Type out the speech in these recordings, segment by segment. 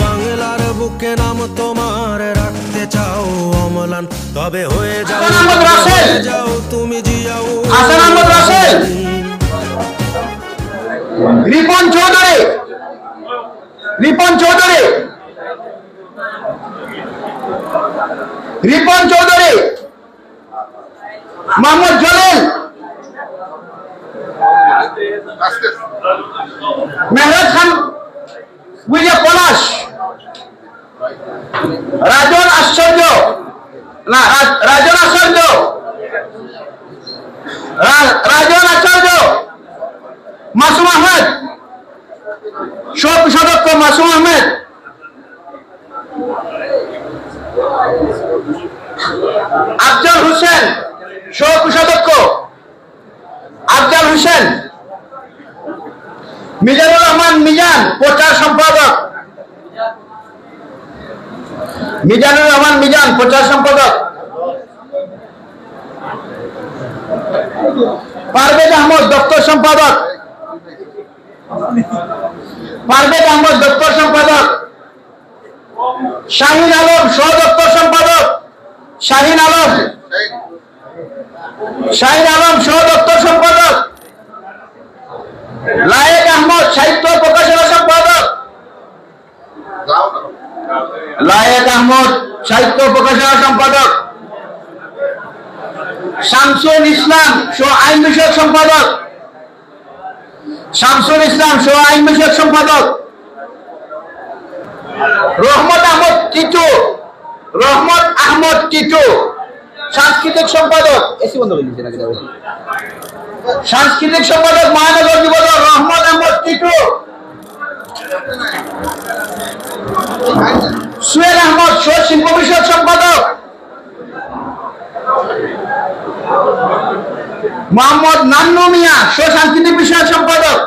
বাংলার বুকে নাম তোমার রাখতে চাও অমলান, তবে হয়ে যাও তুমি জিয়াও। হাসান আহমদ রাসেল, রিপন চৌধুরী, রিপন চৌধুরী, রিপন চৌধুরী, মোহাম্মদ জলিল, মেহরাজ খান, উইজে পলাশ, রাজন আশ্চর্য, না রাজন আশ্চর্য, রাজন আশ্চর্য, মাসুম আহমেদ, সদস্য মাসুম আহমেদ, আফজাল হোসেন, সদস্য আফজাল হোসেন, মিজানুর রহমান মিজান, প্রচার সম্পাদক, মিজানুর রহমান মিজান, প্রচার সম্পাদক, পারভেজ আহমদ, দপ্তর সম্পাদক, পারভেজ আহমদ, দপ্তর সম্পাদক, শাহিন আলম, সহ দপ্তর সম্পাদক, শাহিন আলম, শাহিন আলম, সহ দপ্তর সম্পাদক, লায়েক আহমদ, সাহিত্য প্রকাশনা সম্পাদক, লায়েক আহমদ, সাহিত্য প্রকাশনা সম্পাদক, শামসুল ইসলাম, সহ আইন বিষয়ক সম্পাদক, শামসুল ইসলাম, সহ আইন বিষয়ক সম্পাদক, রহমত আহমদ টিটু, রহমত আহমদ টিটু, সাংস্কৃতিক সম্পাদক, এসি বন্ধ করে দিয়েছে নাকি দাও, সাংস্কৃতিক সম্পাদক মহানগর যুবদল রহমত আহমদ টিটু, সুহেল আহমদ, সহ শিল্প বিষয়ক সম্পাদক, মোহাম্মদ নান্নু মিয়া, সহ সাংস্কৃতিক বিষয়ক সম্পাদক,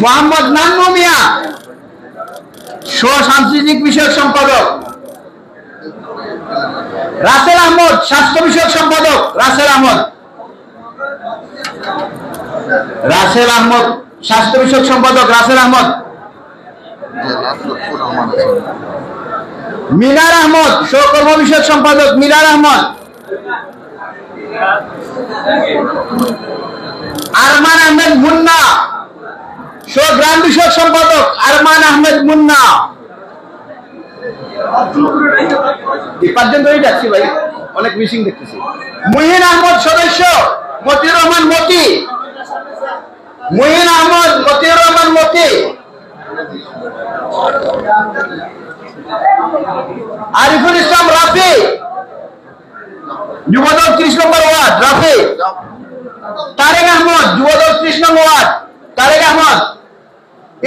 মোহাম্মদ নান্নু মিয়া, সহ সাংস্কৃতিক বিষয়ক সম্পাদক, রাসেল আহমদ, স্বাস্থ্য বিষয়ক সম্পাদক, রাসেল আহমদ, রাসেল আহমদ, স্বাস্থ্য বিষয়ক সম্পাদক, রাসেল আহমদ, মিনার আহমদ, সহকর্ম বিষয়ক সম্পাদক, মিনার আহমদ, আরমান আহমেদ মুন্না, সহ গ্রাম বিষয়ক সম্পাদক, আরমান আহমেদ মুন্না, পাঁচজন ধরেই যাচ্ছি ভাই, অনেক মিসিং দেখতেছি। মুহিন আহমদ, সদস্য মতিউর রহমান মতি, মুহিন আহমদ, মতিউর রহমান মতি, আরিফুল ইসলাম রাফি, যুবদল 30 নম্বর ওয়ার্ড রাফি, তারেক আহমদ, যুবদল 30 নম্বর ওয়ার্ড তারেক আহমদ,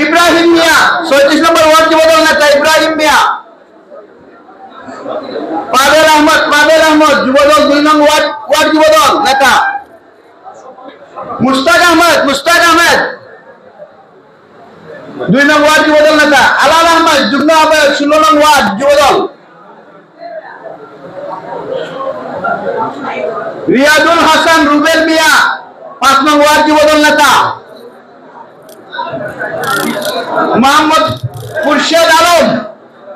ইব্রাহিম মিয়া, 37 নম্বর ওয়ার্ড যুবদল নেতা ইব্রাহিম মিয়া, পাবেল আহমদ, পাবেল আহমদ, যুবদল 2 নং ওয়ার্ড যুবদল নেতা, মুস্তাক আহমদ, মুস্তাক আহমেদ, 2 নং ওয়ার্ড যুবদল নেতা, আলাল আহমদ, যুগ্ম আহ্বায়ক 16 নং ওয়ার্ড যুবদল, রিয়াজুল হাসান রুবেল মিয়া, 5 নং ওয়ার্ড যুবদল নেতা, মোহাম্মদ খুরশেদ আলম,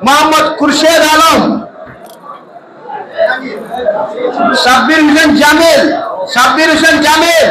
মোহাম্মদ খুরশেদ আলম, সাব্বির হোসেন জামিল, সাব্বির হোসেন জামিল,